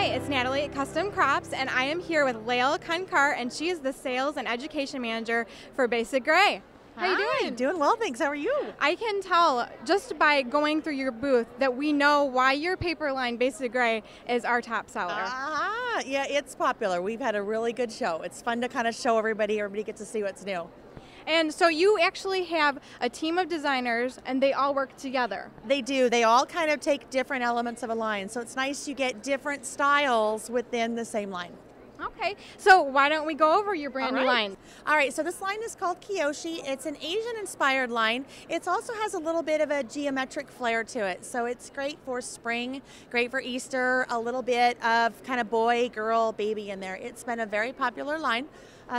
Hi, it's Natalie at Custom Crops, and I am here with Layle Koncar, and she is the Sales and Education Manager for Basic Gray. How you doing? Doing well, thanks. How are you? I can tell just by going through your booth that we know why your paper line Basic Gray is our top seller. Yeah, it's popular. We've had a really good show. It's fun to kind of show everybody gets to see what's new. And so you actually have a team of designers, and they all work together. They do. They all kind of take different elements of a line, so it's nice you get different styles within the same line. Okay, so why don't we go over your brand new line? All right, so this line is called Kiyoshi. It's an Asian-inspired line. It also has a little bit of a geometric flair to it, so it's great for spring, great for Easter, a little bit of kind of boy, girl, baby in there. It's been a very popular line.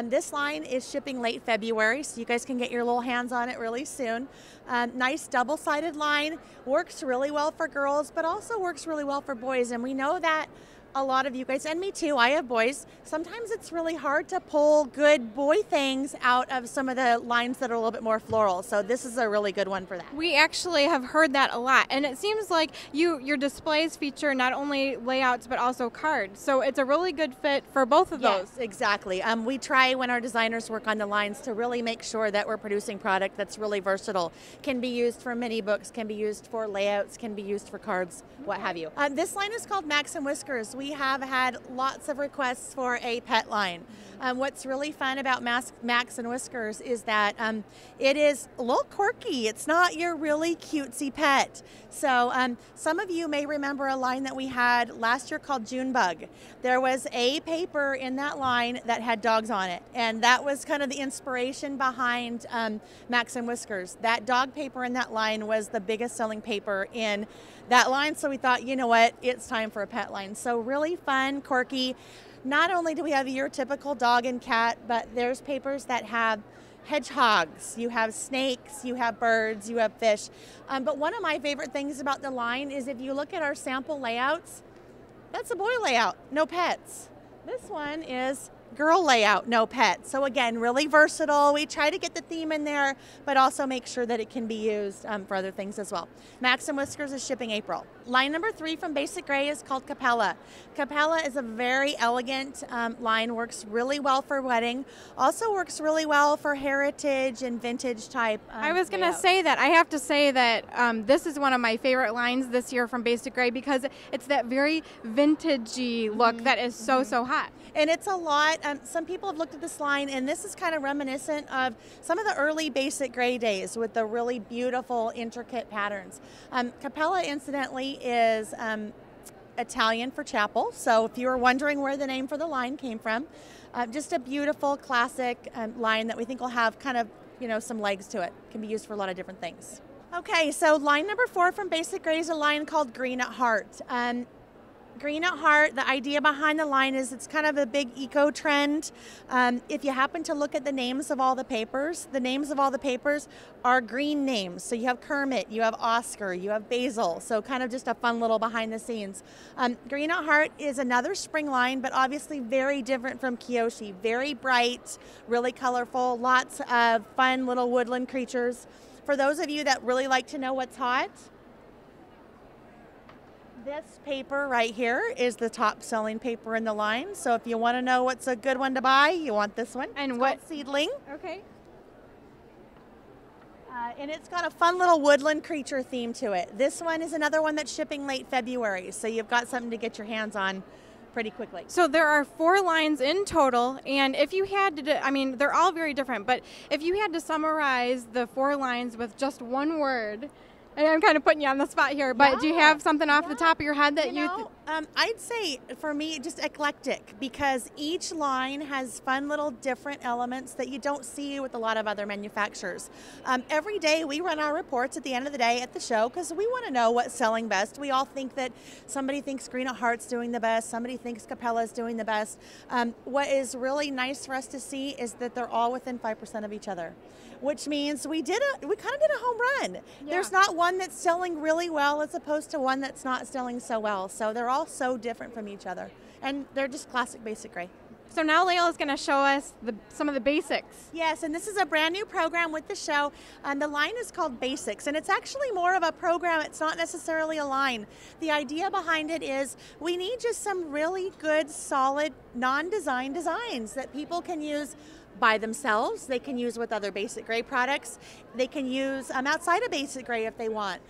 This line is shipping late February, so you guys can get your little hands on it really soon. Nice double-sided line, works really well for girls, but also works really well for boys, and we know that a lot of you guys, and me too, I have boys, sometimes it's really hard to pull good boy things out of some of the lines that are a little bit more floral, so this is a really good one for that. We actually have heard that a lot, and it seems like your displays feature not only layouts but also cards, so it's a really good fit for both of those. Yes, exactly. We try when our designers work on the lines to really make sure that we're producing product that's really versatile. Can be used for mini books, can be used for layouts, can be used for cards, what have you. This line is called Max and Whiskers. We have had lots of requests for a pet line. What's really fun about Max and Whiskers is that it is a little quirky. It's not your really cutesy pet. So some of you may remember a line that we had last year called Junebug. There was a paper in that line that had dogs on it, and that was kind of the inspiration behind Max and Whiskers. That dog paper in that line was the biggest selling paper in that line, so we thought, you know what, it's time for a pet line. So really fun, quirky. Not only do we have your typical dog and cat, but there's papers that have hedgehogs, you have snakes, you have birds, you have fish. But one of my favorite things about the line is if you look at our sample layouts, that's a boy layout, no pets. This one is girl layout, no pets. So again, really versatile. We try to get the theme in there, but also make sure that it can be used for other things as well. Max and Whiskers is shipping April. Line number 3 from Basic Gray is called Capella. Capella is a very elegant line, works really well for wedding, also works really well for heritage and vintage type I was going to say that. I have to say that this is one of my favorite lines this year from Basic Gray because it's that very vintagey look that is so hot. And it's a lot. Some people have looked at this line, and this is kind of reminiscent of some of the early Basic Gray days with the really beautiful, intricate patterns. Capella, incidentally, is Italian for chapel. So if you were wondering where the name for the line came from, just a beautiful, classic line that we think will have kind of, some legs to it. Can be used for a lot of different things. Okay, so line number 4 from Basic Gray is a line called Green at Heart. Green at Heart, the idea behind the line is it's kind of a big eco trend. If you happen to look at the names of all the papers are green names. So you have Kermit, you have Oscar, you have Basil. So kind of just a fun little behind the scenes. Green at Heart is another spring line, but obviously very different from Kiyoshi. Very bright, really colorful, lots of fun little woodland creatures. For those of you that really like to know what's hot, this paper right here is the top selling paper in the line. So if you want to know what's a good one to buy, you want this one. And it's what called Seedling? Okay. And it's got a fun little woodland creature theme to it. This one is another one that's shipping late February. So you've got something to get your hands on pretty quickly. So there are 4 lines in total, and if you had to, they're all very different, but if you had to summarize the 4 lines with just one word, and I'm kind of putting you on the spot here, but do you have something off the top of your head that I'd say for me just eclectic, because each line has fun little different elements that you don't see with a lot of other manufacturers. Every day we run our reports at the end of the day at the show because we want to know what's selling best. We all think that somebody thinks Green at Heart's doing the best, somebody thinks Capella's doing the best. What is really nice for us to see is that they're all within 5% of each other, which means we kind of did a home run. Yeah. There's not one that's selling really well as opposed to one that's not selling so well. So they're all so different from each other, and they're just classic Basic Gray. So now Layle is going to show us some of the basics. Yes, and this is a brand new program with the show. The line is called Basics, and it's actually more of a program. It's not necessarily a line. The idea behind it is we need just some really good, solid, non-design designs that people can use by themselves. They can use with other Basic Gray products. They can use outside of Basic Gray if they want.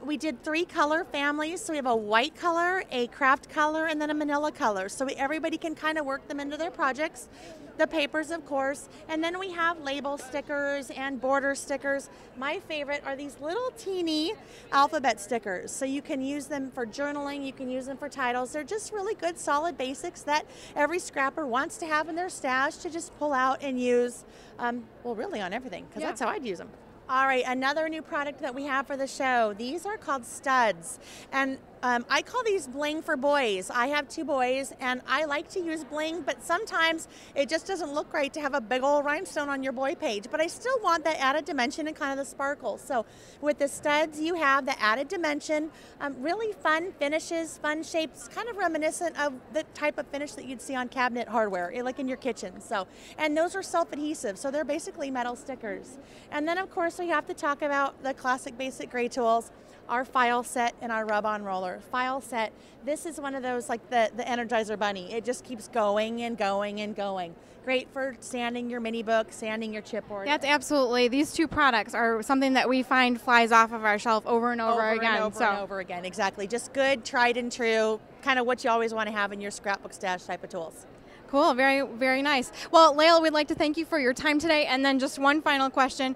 We did 3 color families. So we have a white color, a craft color, and then a manila color. So everybody can kind of work them into their projects. The papers, of course, and then we have label stickers and border stickers. My favorite are these little teeny alphabet stickers. So you can use them for journaling, you can use them for titles. They're just really good, solid basics that every scrapper wants to have in their stash to just pull out and use, well, really on everything, because that's how I'd use them. All right, another new product that we have for the show. These are called studs, and I call these bling for boys. I have 2 boys, and I like to use bling, but sometimes it just doesn't look right to have a big old rhinestone on your boy page, but I still want that added dimension and kind of the sparkle. So with the studs, you have the added dimension, really fun finishes, fun shapes, kind of reminiscent of the type of finish that you'd see on cabinet hardware, like in your kitchen. So, and those are self-adhesive, so they're basically metal stickers. And then, of course, we have to talk about the classic Basic Gray tools, our file set and our rub-on roller. File set, this is one of those like the Energizer Bunny. It just keeps going and going and going. Great for sanding your mini book, sanding your chipboard. That's absolutely, these 2 products are something that we find flies off of our shelf over and over again. And over again, exactly. Just good, tried and true, kind of what you always want to have in your scrapbook stash type of tools. Cool, very, very nice. Well, Layle, we'd like to thank you for your time today, and then just one final question.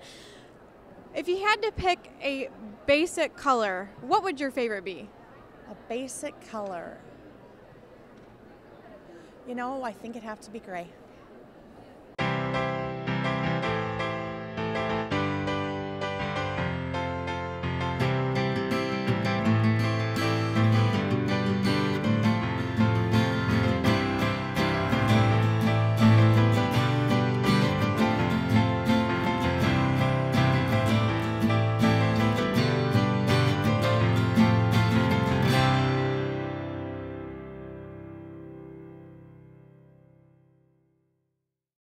If you had to pick a basic color, what would your favorite be? A basic color. You know, I think it'd have to be gray.